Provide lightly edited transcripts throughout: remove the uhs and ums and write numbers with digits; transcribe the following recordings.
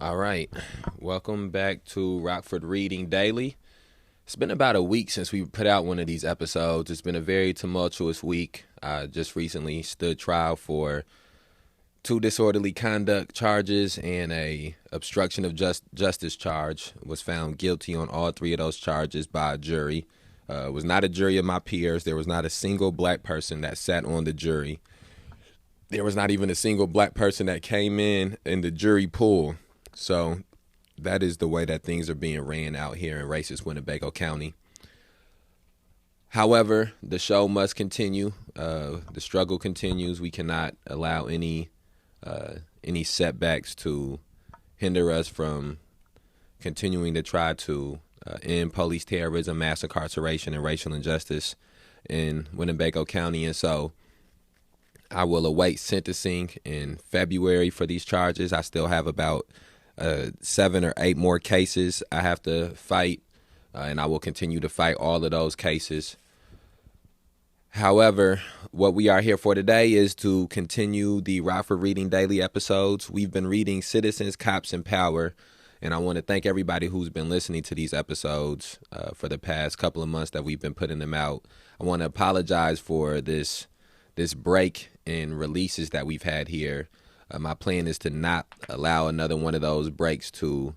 All right. Welcome back to Rockford Reading Daily. It's been about a week since we put out one of these episodes. It's been a very tumultuous week. I just recently stood trial for two disorderly conduct charges and a obstruction of justice charge. Was found guilty on all three of those charges by a jury. It was not a jury of my peers. There was not a single black person that sat on the jury. There was not even a single black person that came in the jury pool. So that is the way that things are being ran out here in racist Winnebago County. However, the show must continue. The struggle continues. We cannot allow any setbacks to hinder us from continuing to try to end police terrorism, mass incarceration, and racial injustice in Winnebago County. And so I will await sentencing in February for these charges. I still have about 7 or 8 more cases I have to fight, and I will continue to fight all of those cases. However, what we are here for today is to continue the Rockford Reading Daily episodes. We've been reading Citizens, Cops, and Power, and I want to thank everybody who's been listening to these episodes for the past couple of months that we've been putting them out. I want to apologize for this break in releases that we've had here. My plan is to not allow another one of those breaks to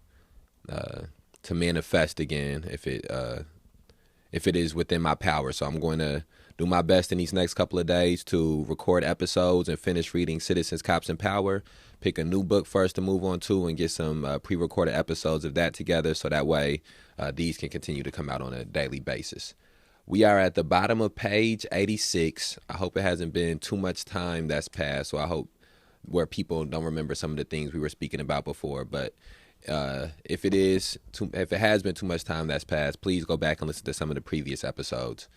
manifest again if it is within my power. So I'm going to do my best in these next couple of days to record episodes and finish reading Citizens, Cops, and Power. Pick a new book first to move on to and get some pre-recorded episodes of that together so that way these can continue to come out on a daily basis. We are at the bottom of page 86. I hope it hasn't been too much time that's passed, so I hope where people don't remember some of the things we were speaking about before. But if it has been too much time that's passed, please go back and listen to some of the previous episodes.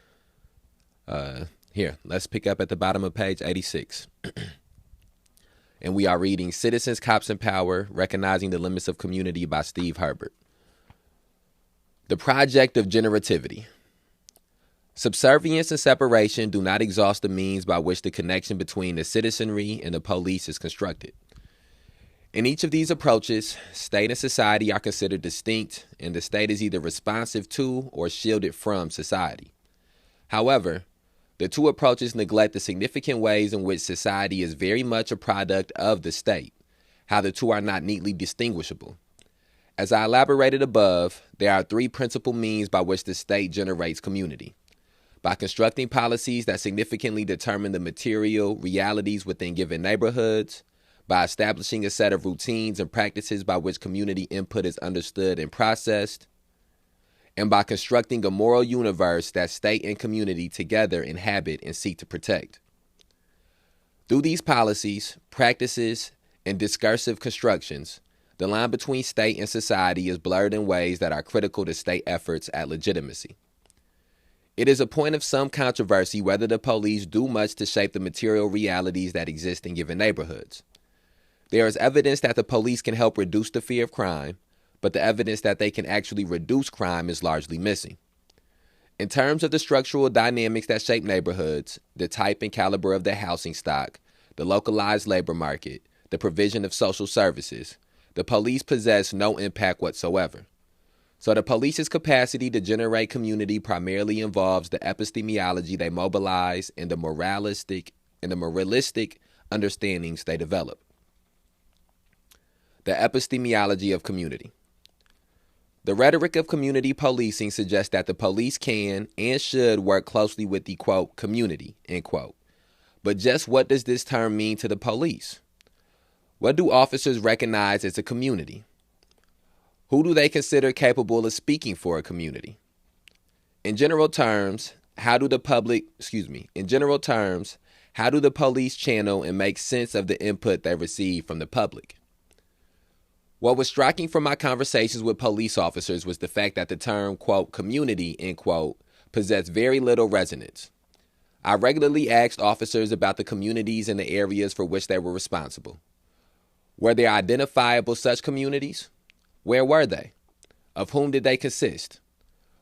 Here, let's pick up at the bottom of page 86. And we are reading Citizens, Cops, and Power, Recognizing the Limits of Community by Steve Herbert. The Project of Generativity. Subservience and separation do not exhaust the means by which the connection between the citizenry and the police is constructed. In each of these approaches, state and society are considered distinct, and the state is either responsive to or shielded from society. However, the two approaches neglect the significant ways in which society is very much a product of the state, how the two are not neatly distinguishable. As I elaborated above, there are 3 principal means by which the state generates community. By constructing policies that significantly determine the material realities within given neighborhoods, by establishing a set of routines and practices by which community input is understood and processed, and by constructing a moral universe that state and community together inhabit and seek to protect. Through these policies, practices, and discursive constructions, the line between state and society is blurred in ways that are critical to state efforts at legitimacy. It is a point of some controversy whether the police do much to shape the material realities that exist in given neighborhoods. There is evidence that the police can help reduce the fear of crime, but the evidence that they can actually reduce crime is largely missing. In terms of the structural dynamics that shape neighborhoods, the type and caliber of their housing stock, the localized labor market, the provision of social services, the police possess no impact whatsoever. So the police's capacity to generate community primarily involves the epistemology they mobilize and the moralistic understandings they develop. The epistemology of community. The rhetoric of community policing suggests that the police can and should work closely with the, quote, community, end quote. But just what does this term mean to the police? What do officers recognize as a community? Who do they consider capable of speaking for a community? In general terms, how do the police channel and make sense of the input they receive from the public? What was striking from my conversations with police officers was the fact that the term, quote, community, end quote, possessed very little resonance. I regularly asked officers about the communities and the areas for which they were responsible. Were there identifiable such communities? Where were they? Of whom did they consist?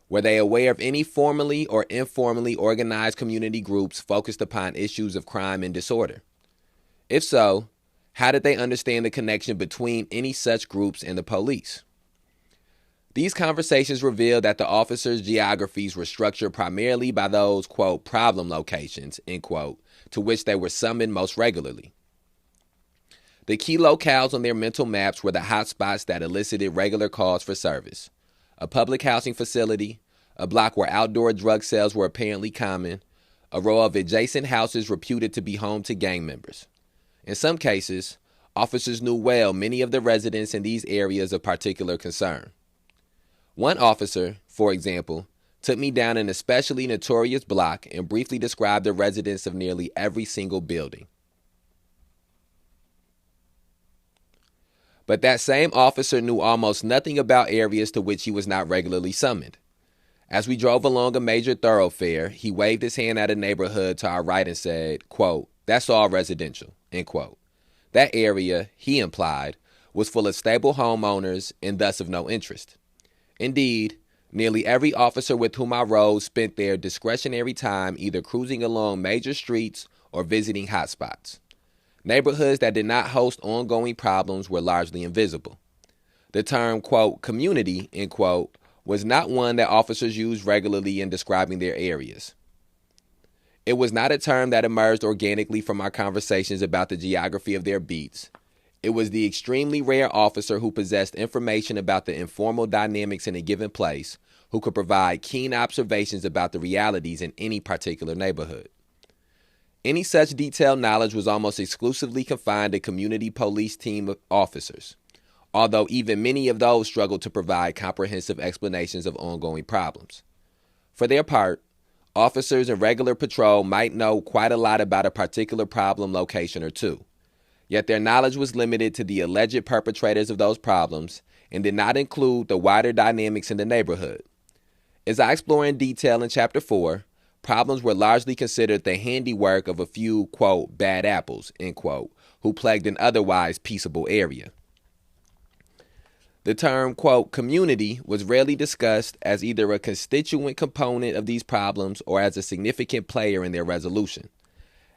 Were they aware of any formally or informally organized community groups focused upon issues of crime and disorder? If so, How did they understand the connection between any such groups and the police? These conversations revealed that the officers' geographies were structured primarily by those, quote, problem locations, end quote, to which they were summoned most regularly. The key locales on their mental maps were the hotspots that elicited regular calls for service: a public housing facility, a block where outdoor drug sales were apparently common, a row of adjacent houses reputed to be home to gang members. In some cases, officers knew well many of the residents in these areas of particular concern. One officer, for example, took me down an especially notorious block and briefly described the residents of nearly every single building. But that same officer knew almost nothing about areas to which he was not regularly summoned. As we drove along a major thoroughfare, he waved his hand at a neighborhood to our right and said, quote, "That's all residential," end quote. That area, he implied, was full of stable homeowners and thus of no interest. Indeed, nearly every officer with whom I rode spent their discretionary time either cruising along major streets or visiting hotspots. Neighborhoods that did not host ongoing problems were largely invisible. The term, quote, community, end quote, was not one that officers used regularly in describing their areas. It was not a term that emerged organically from our conversations about the geography of their beats. It was the extremely rare officer who possessed information about the informal dynamics in a given place, who could provide keen observations about the realities in any particular neighborhood. Any such detailed knowledge was almost exclusively confined to community police team officers, although even many of those struggled to provide comprehensive explanations of ongoing problems. For their part, officers in regular patrol might know quite a lot about a particular problem location or two, yet their knowledge was limited to the alleged perpetrators of those problems and did not include the wider dynamics in the neighborhood. As I explore in detail in Chapter 4, problems were largely considered the handiwork of a few, quote, bad apples, end quote, who plagued an otherwise peaceable area. The term, quote, community was rarely discussed as either a constituent component of these problems or as a significant player in their resolution.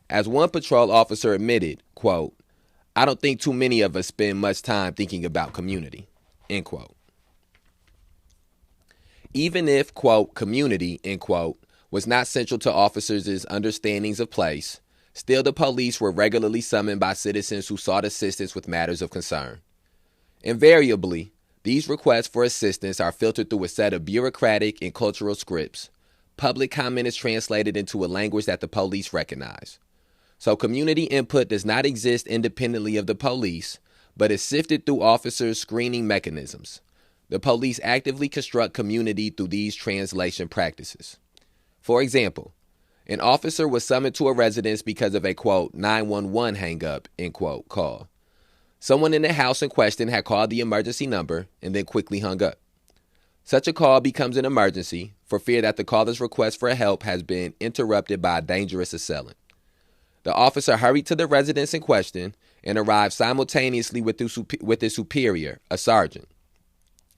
As one patrol officer admitted, quote, "I don't think too many of us spend much time thinking about community," end quote. Even if, quote, community, end quote, was not central to officers' understandings of place, still the police were regularly summoned by citizens who sought assistance with matters of concern. Invariably, these requests for assistance are filtered through a set of bureaucratic and cultural scripts. Public comment is translated into a language that the police recognize. So community input does not exist independently of the police, but is sifted through officers' screening mechanisms. The police actively construct community through these translation practices. For example, an officer was summoned to a residence because of a, quote, 911 hang-up, end quote, call. Someone in the house in question had called the emergency number and then quickly hung up. Such a call becomes an emergency for fear that the caller's request for help has been interrupted by a dangerous assailant. The officer hurried to the residence in question and arrived simultaneously with his superior, a sergeant.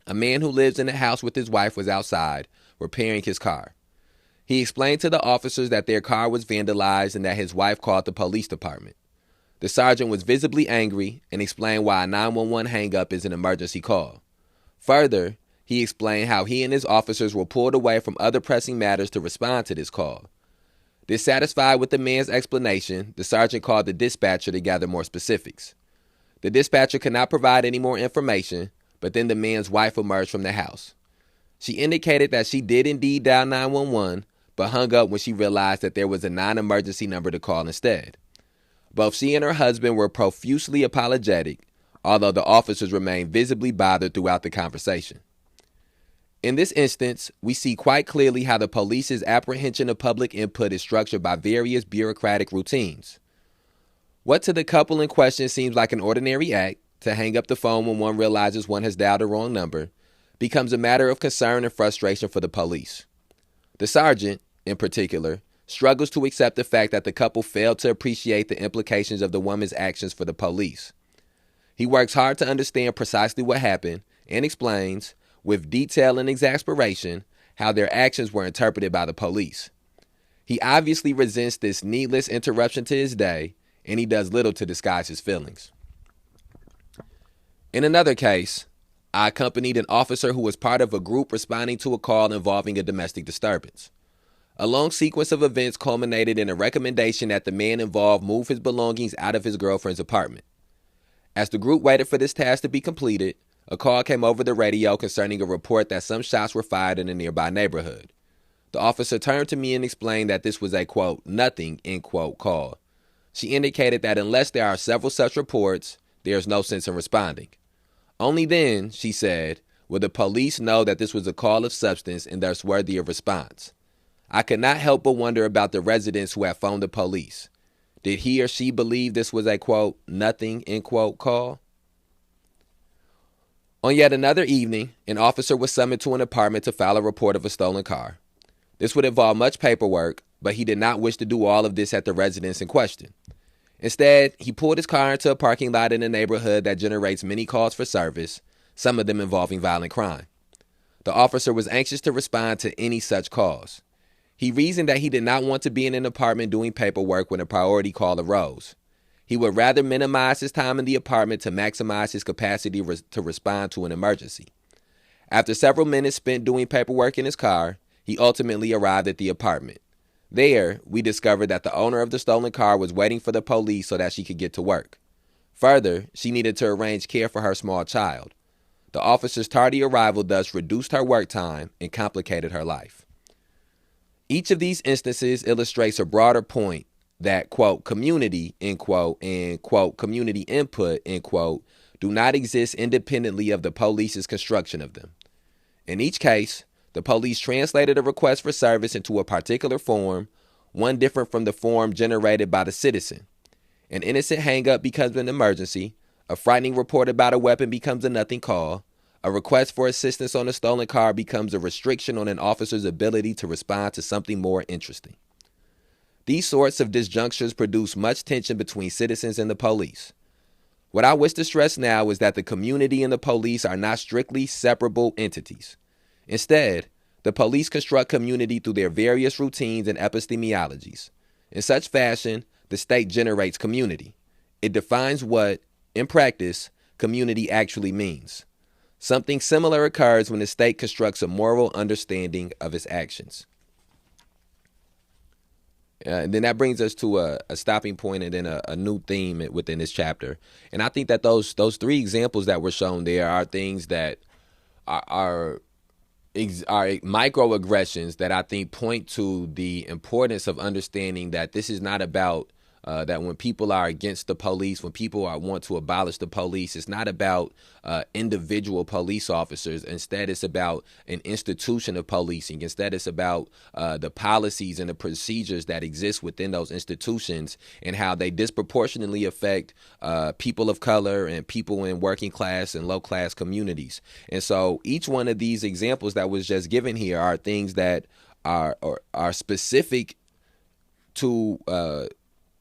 A man who lives in the house with his wife was outside, repairing his car. He explained to the officers that their car was vandalized and that his wife called the police department. The sergeant was visibly angry and explained why a 911 hang-up is an emergency call. Further, he explained how he and his officers were pulled away from other pressing matters to respond to this call. Dissatisfied with the man's explanation, the sergeant called the dispatcher to gather more specifics. The dispatcher could not provide any more information, but then the man's wife emerged from the house. She indicated that she did indeed dial 911, but hung up when she realized that there was a non-emergency number to call instead. Both she and her husband were profusely apologetic, although the officers remained visibly bothered throughout the conversation. In this instance, we see quite clearly how the police's apprehension of public input is structured by various bureaucratic routines. What to the couple in question seems like an ordinary act, to hang up the phone when one realizes one has dialed the wrong number, becomes a matter of concern and frustration for the police. The sergeant, in particular, struggles to accept the fact that the couple failed to appreciate the implications of the woman's actions for the police. He works hard to understand precisely what happened and explains, with detail and exasperation, how their actions were interpreted by the police. He obviously resents this needless interruption to his day, and he does little to disguise his feelings. In another case, I accompanied an officer who was part of a group responding to a call involving a domestic disturbance. A long sequence of events culminated in a recommendation that the man involved move his belongings out of his girlfriend's apartment. As the group waited for this task to be completed, a call came over the radio concerning a report that some shots were fired in a nearby neighborhood. The officer turned to me and explained that this was a, quote, nothing, end quote, call. She indicated that unless there are several such reports, there is no sense in responding. Only then, she said, will the police know that this was a call of substance and thus worthy of response. I could not help but wonder about the residents who had phoned the police. Did he or she believe this was a, quote, nothing, end quote, call? On yet another evening, an officer was summoned to an apartment to file a report of a stolen car. This would involve much paperwork, but he did not wish to do all of this at the residence in question. Instead, he pulled his car into a parking lot in a neighborhood that generates many calls for service, some of them involving violent crime. The officer was anxious to respond to any such calls. He reasoned that he did not want to be in an apartment doing paperwork when a priority call arose. He would rather minimize his time in the apartment to maximize his capacity to respond to an emergency. After several minutes spent doing paperwork in his car, he ultimately arrived at the apartment. There, we discovered that the owner of the stolen car was waiting for the police so that she could get to work. Further, she needed to arrange care for her small child. The officer's tardy arrival thus reduced her work time and complicated her life. Each of these instances illustrates a broader point that, quote, community, end quote, and, quote, community input, end quote, do not exist independently of the police's construction of them. In each case, the police translated a request for service into a particular form, one different from the form generated by the citizen. An innocent hang-up becomes an emergency, a frightening report about a weapon becomes a nothing call, a request for assistance on a stolen car becomes a restriction on an officer's ability to respond to something more interesting. These sorts of disjunctures produce much tension between citizens and the police. What I wish to stress now is that the community and the police are not strictly separable entities. Instead, the police construct community through their various routines and epistemologies. In such fashion, the state generates community. It defines what, in practice, community actually means. Something similar occurs when the state constructs a moral understanding of its actions. And then that brings us to a stopping point and then a new theme within this chapter. And I think that those three examples that were shown there are things that are microaggressions that I think point to the importance of understanding that this is not about that when people are against the police, when people want to abolish the police, it's not about individual police officers. Instead, it's about an institution of policing. Instead, it's about the policies and the procedures that exist within those institutions and how they disproportionately affect people of color and people in working class and low class communities. And so each one of these examples that was just given here are things that are specific to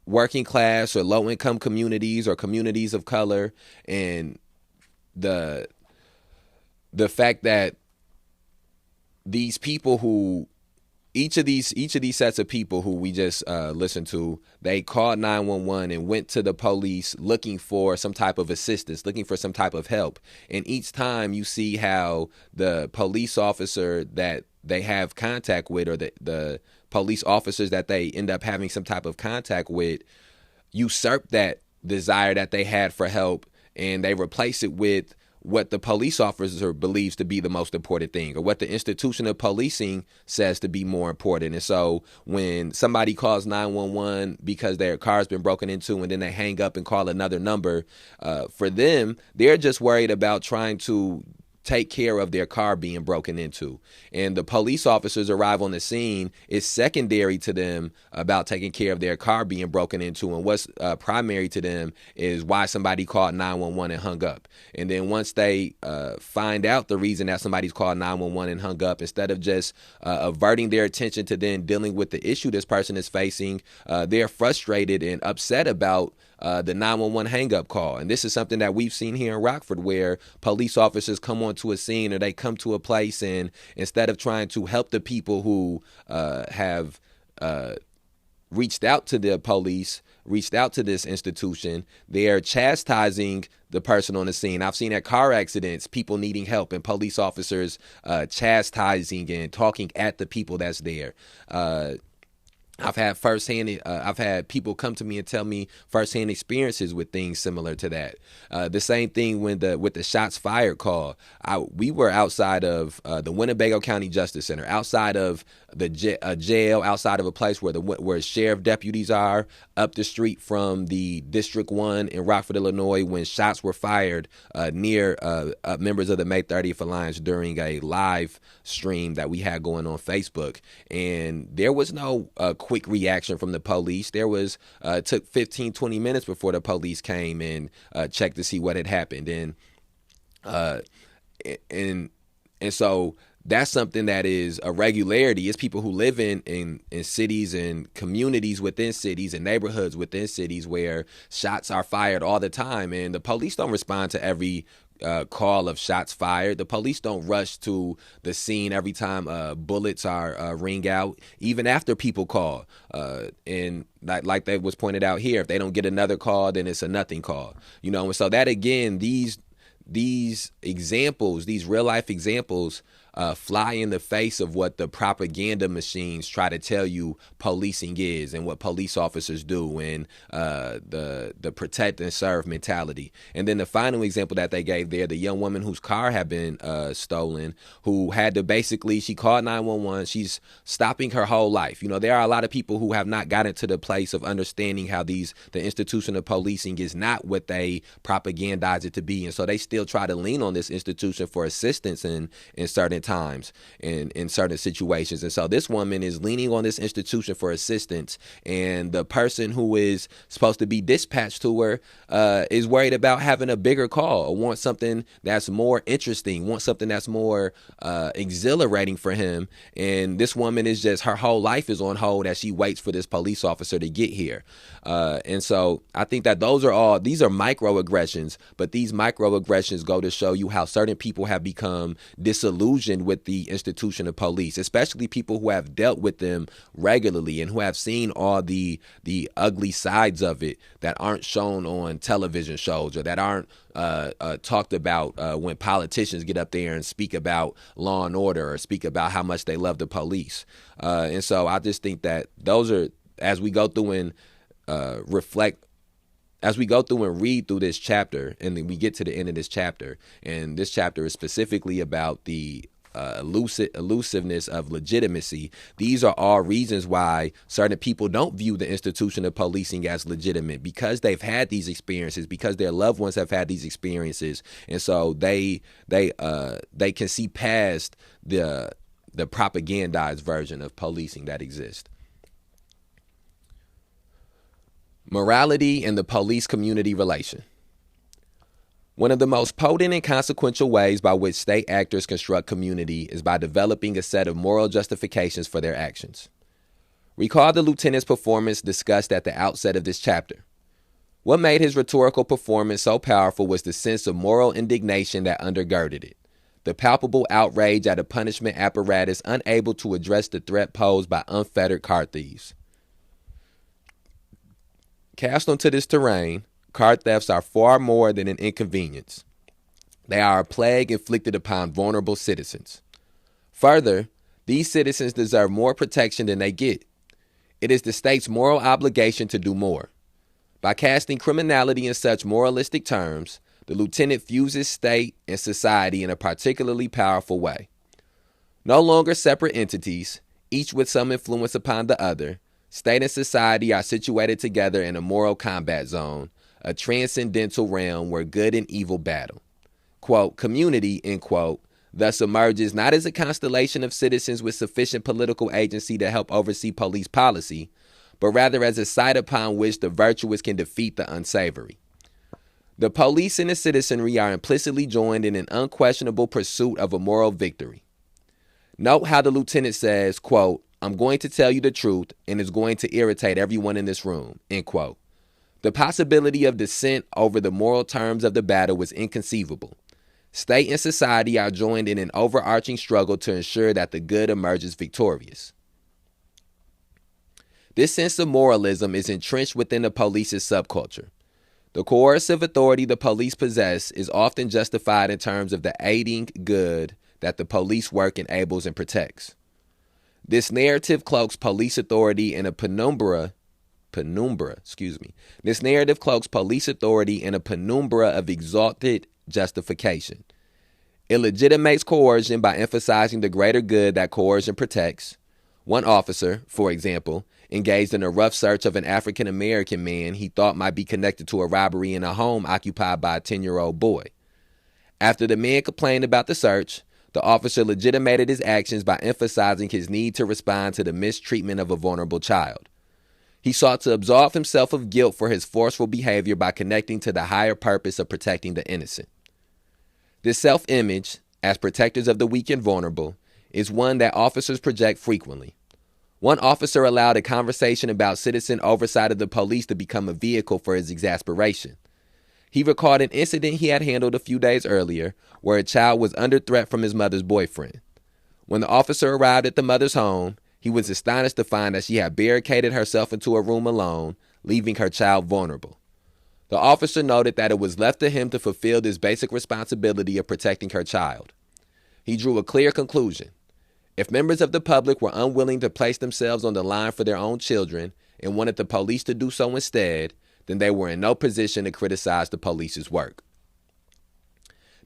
working class or low income communities or communities of color, and the fact that these people who each of these sets of people who we just listened to, they called 911 and went to the police looking for some type of assistance, looking for some type of help. And each time you see how the police officer that they have contact with, or the police officers that they end up having some type of contact with, usurp that desire that they had for help, and they replace it with what the police officer believes to be the most important thing, or what the institution of policing says to be more important. And so when somebody calls 911 because their car's been broken into and then they hang up and call another number, for them, they're just worried about trying to take care of their car being broken into. And the police officers arrive on the scene is secondary to them about taking care of their car being broken into. And what's primary to them is why somebody called 911 and hung up. And then once they find out the reason that somebody's called 911 and hung up, instead of just averting their attention to then dealing with the issue this person is facing, they're frustrated and upset about the 911 hang-up call. And this is something that we've seen here in Rockford, where police officers come onto a scene, or they come to a place, and instead of trying to help the people who have reached out to the police, reached out to this institution, they're chastising the person on the scene. I've seen at car accidents, people needing help and police officers chastising and talking at the people that's there. I've had people come to me and tell me firsthand experiences with things similar to that. The same thing with the shots fired call. We were outside of the Winnebago County Justice Center, outside of the jail, outside of a place where sheriff deputies are, up the street from the District 1 in Rockford, Illinois, when shots were fired near members of the May 30th Alliance during a live stream that we had going on Facebook. And there was no quick reaction from the police. There was took 15, 20 minutes before the police came and checked to see what had happened. And so that's something that is a regularity. It's people who live in cities and communities within cities and neighborhoods within cities where shots are fired all the time, and the police don't respond to every call of shots fired. The police don't rush to the scene every time bullets are ring out, even after people call. And like that was pointed out here, if they don't get another call, then it's a nothing call. And so that, again, these examples, these real life examples, fly in the face of what the propaganda machines try to tell you policing is and what police officers do, and the protect and serve mentality. And then the final example that they gave there, the young woman whose car had been stolen, who had to she called 911. She's stopping her whole life. There are a lot of people who have not gotten to the place of understanding how the institution of policing is not what they propagandize it to be. And so they still try to lean on this institution for assistance in certain times and in certain situations. And so this woman is leaning on this institution for assistance, and the person who is supposed to be dispatched to her is worried about having a bigger call, or wants something that's more interesting, wants something that's more exhilarating for him. And this woman is just, her whole life is on hold as she waits for this police officer to get here. And so I think that these are microaggressions, but these microaggressions go to show you how certain people have become disillusioned with the institution of police, especially people who have dealt with them regularly and who have seen all the ugly sides of it that aren't shown on television shows, or that aren't talked about when politicians get up there and speak about law and order, or speak about how much they love the police. And so I just think that those are, as we go through and as we go through and read through this chapter, and then we get to the end of this chapter, and this chapter is specifically about the elusiveness of legitimacy. These are all reasons why certain people don't view the institution of policing as legitimate, because they've had these experiences, because their loved ones have had these experiences, and so they can see past the propagandized version of policing that exists. Morality and the police-community relation. One of the most potent and consequential ways by which state actors construct community is by developing a set of moral justifications for their actions. Recall the lieutenant's performance discussed at the outset of this chapter. What made his rhetorical performance so powerful was the sense of moral indignation that undergirded it, the palpable outrage at a punishment apparatus unable to address the threat posed by unfettered car thieves. Cast onto this terrain, car thefts are far more than an inconvenience. They are a plague inflicted upon vulnerable citizens. Further, these citizens deserve more protection than they get. It is the state's moral obligation to do more. By casting criminality in such moralistic terms, the lieutenant fuses state and society in a particularly powerful way. No longer separate entities, each with some influence upon the other, state and society are situated together in a moral combat zone, a transcendental realm where good and evil battle. Quote, community, end quote, thus emerges not as a constellation of citizens with sufficient political agency to help oversee police policy, but rather as a site upon which the virtuous can defeat the unsavory. The police and the citizenry are implicitly joined in an unquestionable pursuit of a moral victory. Note how the lieutenant says, quote, I'm going to tell you the truth, and it's going to irritate everyone in this room, end quote. The possibility of dissent over the moral terms of the battle was inconceivable. State and society are joined in an overarching struggle to ensure that the good emerges victorious. This sense of moralism is entrenched within the police's subculture. The coercive authority the police possess is often justified in terms of the aiding good that the police work enables and protects. This narrative cloaks police authority in a penumbra. This narrative cloaks police authority in a penumbra of exalted justification. It legitimates coercion by emphasizing the greater good that coercion protects. One officer, for example, engaged in a rough search of an African-American man he thought might be connected to a robbery in a home occupied by a 10-year-old boy. After the man complained about the search, the officer legitimated his actions by emphasizing his need to respond to the mistreatment of a vulnerable child. He sought to absolve himself of guilt for his forceful behavior by connecting to the higher purpose of protecting the innocent. This self-image, as protectors of the weak and vulnerable, is one that officers project frequently. One officer allowed a conversation about citizen oversight of the police to become a vehicle for his exasperation. He recalled an incident he had handled a few days earlier where a child was under threat from his mother's boyfriend. When the officer arrived at the mother's home, he was astonished to find that she had barricaded herself into a room alone, leaving her child vulnerable. The officer noted that it was left to him to fulfill this basic responsibility of protecting her child. He drew a clear conclusion. If members of the public were unwilling to place themselves on the line for their own children and wanted the police to do so instead, then they were in no position to criticize the police's work.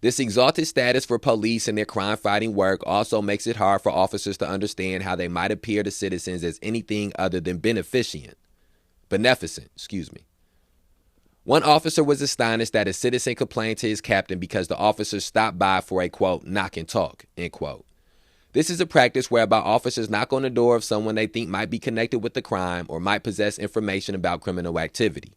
This exalted status for police and their crime-fighting work also makes it hard for officers to understand how they might appear to citizens as anything other than beneficent. One officer was astonished that a citizen complained to his captain because the officer stopped by for a, quote, knock and talk, end quote. This is a practice whereby officers knock on the door of someone they think might be connected with the crime or might possess information about criminal activity.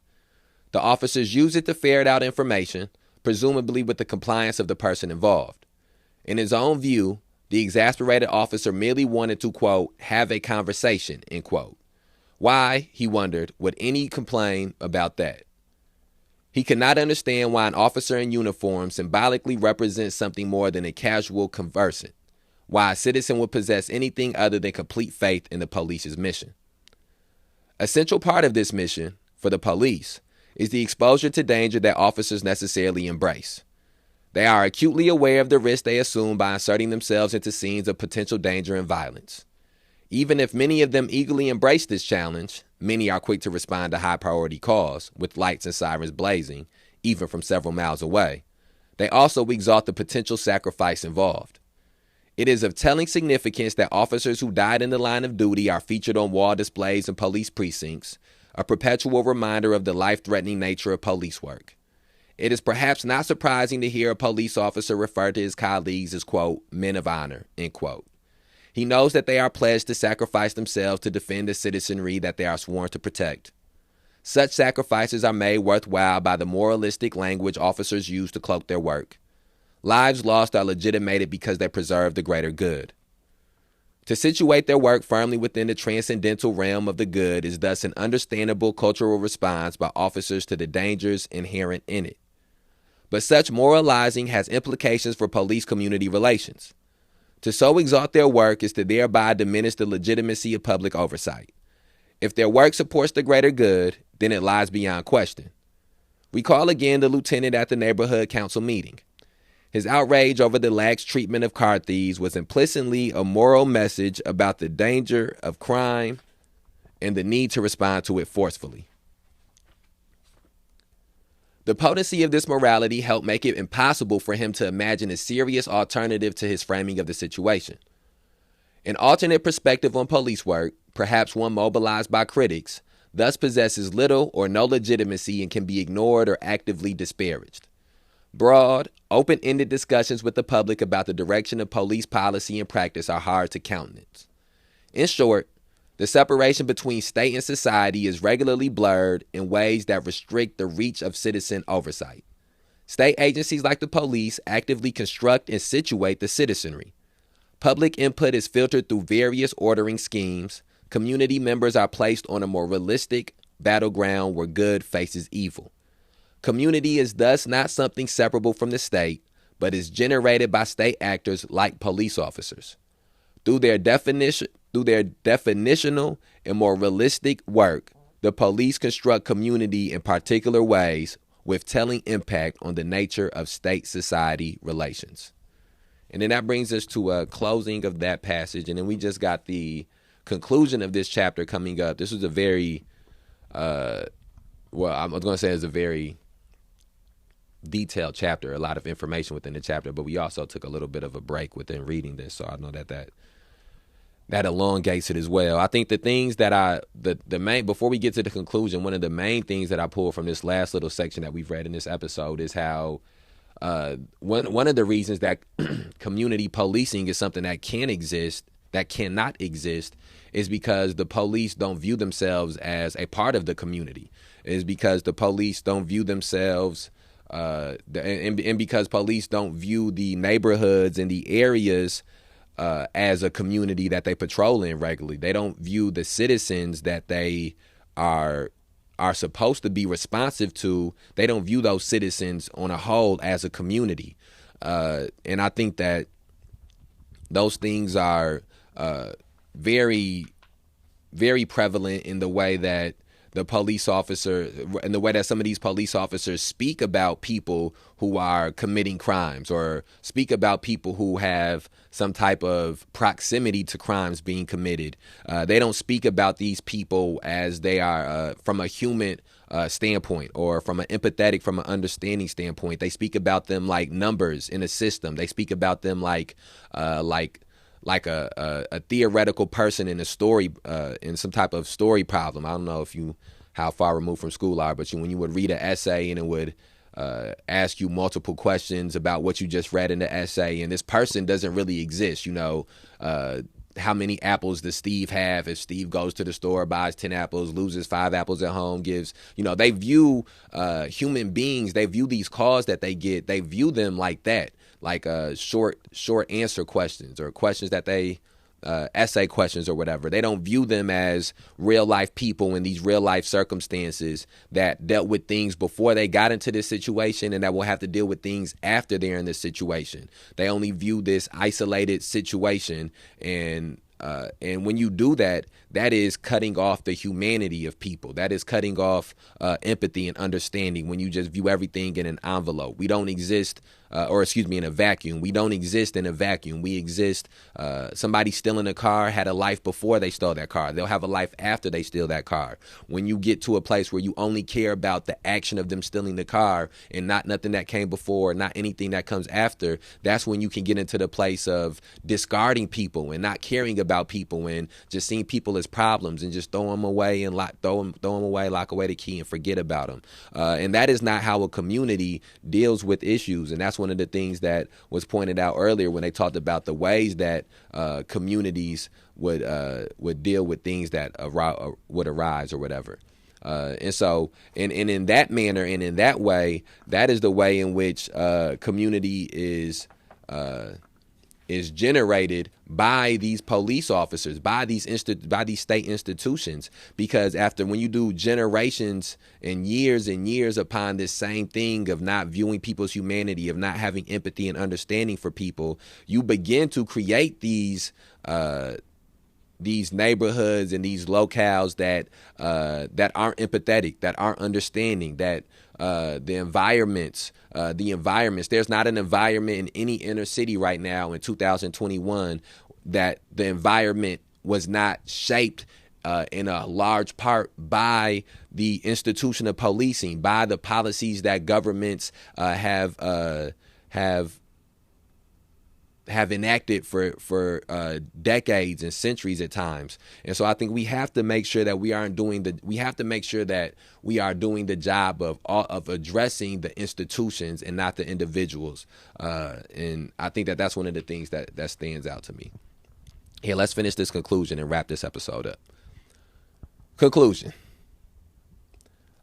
The officers use it to ferret out information, presumably with the compliance of the person involved. In his own view, the exasperated officer merely wanted to, quote, have a conversation, end quote. Why, he wondered, would any complain about that? He could not understand why an officer in uniform symbolically represents something more than a casual conversant, why a citizen would possess anything other than complete faith in the police's mission. A central part of this mission, for the police, is the exposure to danger that officers necessarily embrace. They are acutely aware of the risk they assume by inserting themselves into scenes of potential danger and violence. Even if many of them eagerly embrace this challenge, many are quick to respond to high-priority calls, with lights and sirens blazing, even from several miles away. They also exalt the potential sacrifice involved. It is of telling significance that officers who died in the line of duty are featured on wall displays in police precincts, a perpetual reminder of the life-threatening nature of police work. It is perhaps not surprising to hear a police officer refer to his colleagues as, quote, men of honor, end quote. He knows that they are pledged to sacrifice themselves to defend the citizenry that they are sworn to protect. Such sacrifices are made worthwhile by the moralistic language officers use to cloak their work. Lives lost are legitimated because they preserve the greater good. To situate their work firmly within the transcendental realm of the good is thus an understandable cultural response by officers to the dangers inherent in it. But such moralizing has implications for police-community relations. To so exalt their work is to thereby diminish the legitimacy of public oversight. If their work supports the greater good, then it lies beyond question. Recall again the lieutenant at the neighborhood council meeting. His outrage over the lax treatment of car thieves was implicitly a moral message about the danger of crime and the need to respond to it forcefully. The potency of this morality helped make it impossible for him to imagine a serious alternative to his framing of the situation. An alternate perspective on police work, perhaps one mobilized by critics, thus possesses little or no legitimacy and can be ignored or actively disparaged. Broad, open-ended discussions with the public about the direction of police policy and practice are hard to countenance. In short, the separation between state and society is regularly blurred in ways that restrict the reach of citizen oversight. State agencies like the police actively construct and situate the citizenry. Public input is filtered through various ordering schemes. Community members are placed on a more realistic battleground where good faces evil. Community is thus not something separable from the state, but is generated by state actors like police officers. Through their definition Through their definitional and more realistic work, the police construct community in particular ways with telling impact on the nature of state-society relations. And then that brings us to a closing of that passage. And then we just got the conclusion of this chapter coming up. This was a very, I'm going to say it's a very detailed chapter, a lot of information within the chapter, but we also took a little bit of a break within reading this. So I know that elongates it as well. I think the things that the main, before we get to the conclusion, one of the main things that I pull from this last little section that we've read in this episode is how one of the reasons that community policing is something that cannot exist is because the police don't view themselves as a part of the community. Is because the police don't view themselves and because police don't view the neighborhoods and the areas as a community that they patrol in regularly. They don't view the citizens that they are supposed to be responsive to. They don't view those citizens on a whole as a community. And I think that those things are very, very prevalent in the way that the police officer, in the way that some of these police officers speak about people who are committing crimes or speak about people who have some type of proximity to crimes being committed. They don't speak about these people as they are from a human standpoint or from an empathetic, from an understanding standpoint. They speak about them like numbers in a system. They speak about them like a theoretical person in a story, in some type of story problem. I don't know how far removed from school are, but when you would read an essay and it would ask you multiple questions about what you just read in the essay, and this person doesn't really exist. How many apples does Steve have? If Steve goes to the store, buys 10 apples, loses 5 apples at home, gives, they view human beings, they view these calls that they get, they view them like that. Like short answer questions or questions that they essay questions or whatever. They don't view them as real life people in these real life circumstances that dealt with things before they got into this situation and that will have to deal with things after they're in this situation. They only view this isolated situation, and when you do that, that is cutting off the humanity of people. That is cutting off empathy and understanding when you just view everything in an envelope. We don't exist, in a vacuum. We don't exist in a vacuum. We exist. Somebody stealing a car had a life before they stole that car. They'll have a life after they steal that car. When you get to a place where you only care about the action of them stealing the car and not nothing that came before, not anything that comes after, that's when you can get into the place of discarding people and not caring about people and just seeing people as problems and just throw them away and lock away the key and forget about them. And that is not how a community deals with issues. And that's one of the things that was pointed out earlier when they talked about the ways that communities would deal with things that would arise or whatever. And so, and in that manner and in that way, that is the way in which community is generated by these police officers, by these state institutions. Because when you do generations and years upon this same thing of not viewing people's humanity, of not having empathy and understanding for people, you begin to create these neighborhoods and these locales that aren't empathetic, that aren't understanding, that the environments, there's not an environment in any inner city right now in 2021 that the environment was not shaped in a large part by the institution of policing, by the policies that governments have enacted for decades and centuries at times. And so I think we have to make sure that we are doing the job of addressing the institutions and not the individuals. And I think that's one of the things that stands out to me. Here, let's finish this conclusion and wrap this episode up. Conclusion.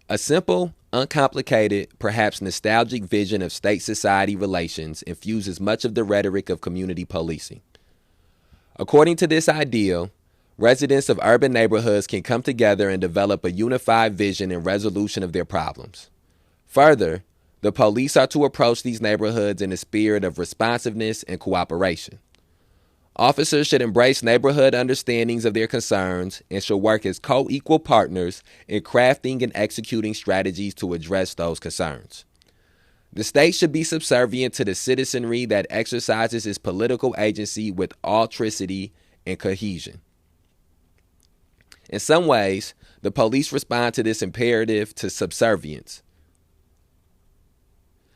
A simple, uncomplicated, perhaps nostalgic vision of state-society relations infuses much of the rhetoric of community policing. According to this ideal, residents of urban neighborhoods can come together and develop a unified vision and resolution of their problems. Further, the police are to approach these neighborhoods in a spirit of responsiveness and cooperation. Officers should embrace neighborhood understandings of their concerns and should work as co-equal partners in crafting and executing strategies to address those concerns. The state should be subservient to the citizenry that exercises its political agency with altruistic and cohesion. In some ways, the police respond to this imperative to subservience.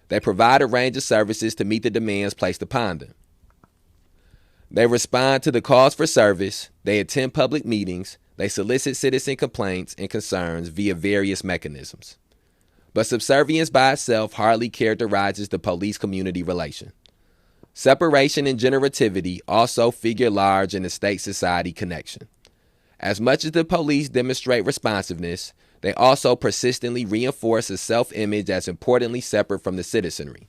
They provide a range of services to meet the demands placed upon them. They respond to the calls for service, they attend public meetings, they solicit citizen complaints and concerns via various mechanisms. But subservience by itself hardly characterizes the police-community relation. Separation and generativity also figure large in the state-society connection. As much as the police demonstrate responsiveness, they also persistently reinforce a self-image as importantly separate from the citizenry.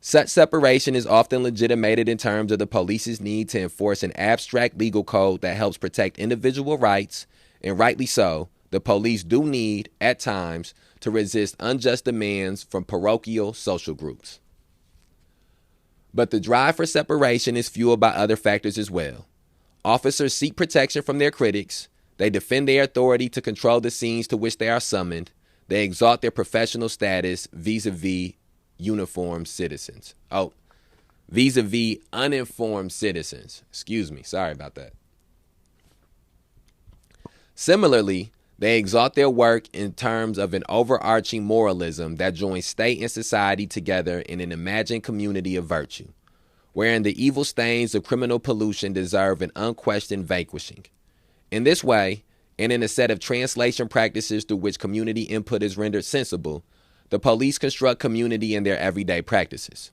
Such separation is often legitimated in terms of the police's need to enforce an abstract legal code that helps protect individual rights, and rightly so, the police do need, at times, to resist unjust demands from parochial social groups. But the drive for separation is fueled by other factors as well. Officers seek protection from their critics, they defend their authority to control the scenes to which they are summoned, they exalt their professional status vis-a-vis uniformed citizens. Vis-a-vis uninformed citizens. Excuse me, sorry about that. Similarly, they exalt their work in terms of an overarching moralism that joins state and society together in an imagined community of virtue, wherein the evil stains of criminal pollution deserve an unquestioned vanquishing. In this way, and in a set of translation practices through which community input is rendered sensible, the police construct community in their everyday practices.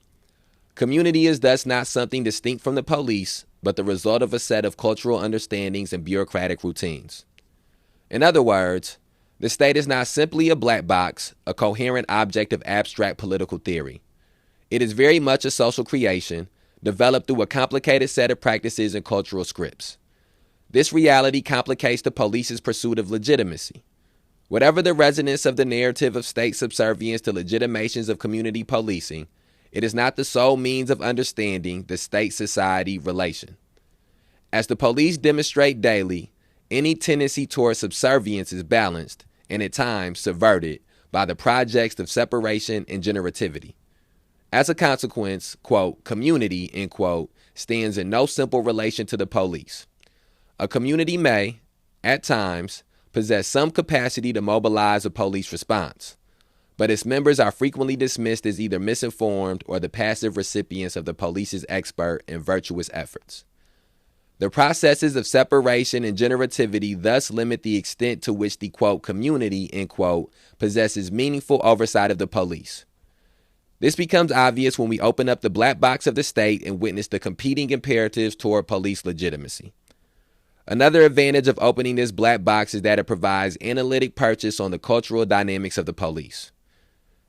Community is thus not something distinct from the police, but the result of a set of cultural understandings and bureaucratic routines. In other words, the state is not simply a black box, a coherent object of abstract political theory. It is very much a social creation, developed through a complicated set of practices and cultural scripts. This reality complicates the police's pursuit of legitimacy. Whatever the resonance of the narrative of state subservience to legitimations of community policing, it is not the sole means of understanding the state-society relation. As the police demonstrate daily, any tendency toward subservience is balanced and at times subverted by the projects of separation and generativity. As a consequence, quote, community, end quote, stands in no simple relation to the police. A community may, at times, possess some capacity to mobilize a police response, but its members are frequently dismissed as either misinformed or the passive recipients of the police's expert and virtuous efforts. The processes of separation and generativity thus limit the extent to which the, quote, community, end quote, possesses meaningful oversight of the police. This becomes obvious when we open up the black box of the state and witness the competing imperatives toward police legitimacy. Another advantage of opening this black box is that it provides analytic purchase on the cultural dynamics of the police.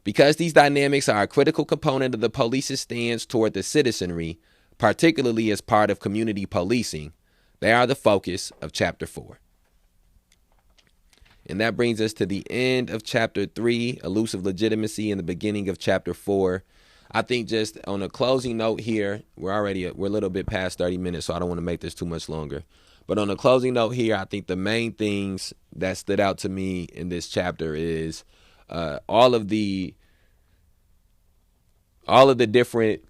Because these dynamics are a critical component of the police's stance toward the citizenry, particularly as part of community policing, they are the focus of Chapter 4. And that brings us to the end of Chapter 3, Elusive Legitimacy, and the beginning of Chapter 4. I think just on a closing note here, we're a little bit past 30 minutes, so I don't want to make this too much longer. But on a closing note here, I think the main things that stood out to me in this chapter is all of the different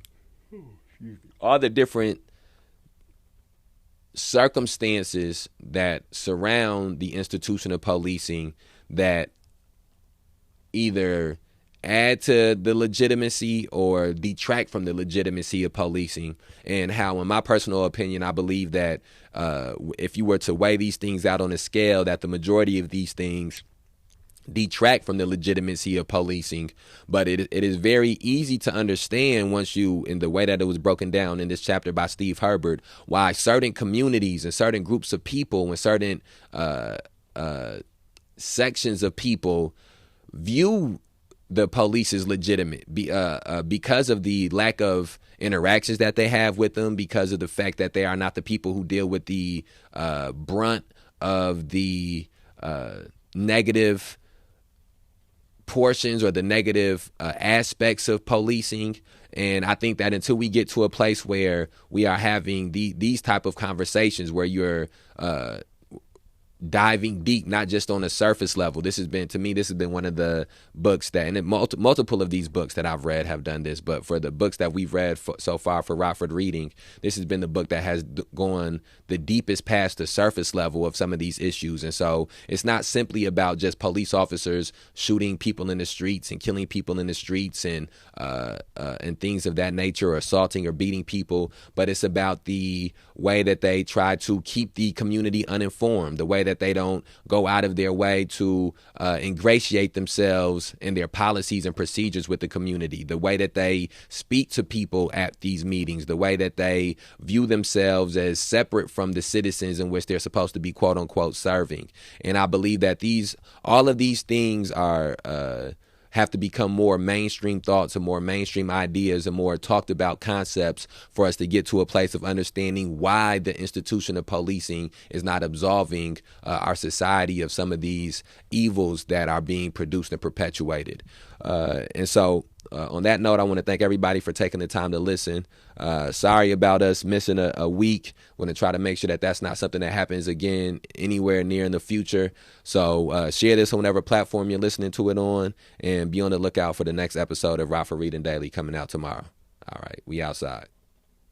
circumstances that surround the institution of policing that either add to the legitimacy or detract from the legitimacy of policing, and how, in my personal opinion, I believe that if you were to weigh these things out on a scale, that the majority of these things detract from the legitimacy of policing. But it is very easy to understand once you, in the way that it was broken down in this chapter by Steve Herbert, why certain communities and certain groups of people and certain sections of people view the police is legitimate because of the lack of interactions that they have with them, because of the fact that they are not the people who deal with the brunt of the negative portions or the negative aspects of policing. And I think that until we get to a place where we are having these type of conversations where you're diving deep, not just on the surface level. This has been one of the books that, and multiple of these books that I've read have done this, but for the books that we've read so far for Rockford Reading, this has been the book that has gone the deepest past the surface level of some of these issues. And so it's not simply about just police officers shooting people in the streets and killing people in the streets and things of that nature, or assaulting or beating people, but it's about the way that they try to keep the community uninformed, the way that they don't go out of their way to ingratiate themselves in their policies and procedures with the community, the way that they speak to people at these meetings, the way that they view themselves as separate from the citizens in which they're supposed to be, quote unquote, serving. And I believe that all of these things are have to become more mainstream thoughts and more mainstream ideas and more talked about concepts for us to get to a place of understanding why the institution of policing is not absolving our society of some of these evils that are being produced and perpetuated. And so on that note, I want to thank everybody for taking the time to listen. Sorry about us missing a week. Want to try to make sure that that's not something that happens again anywhere near in the future. So share this on whatever platform you're listening to it on, and be on the lookout for the next episode of Rockford Reading Daily coming out tomorrow. All right, we outside.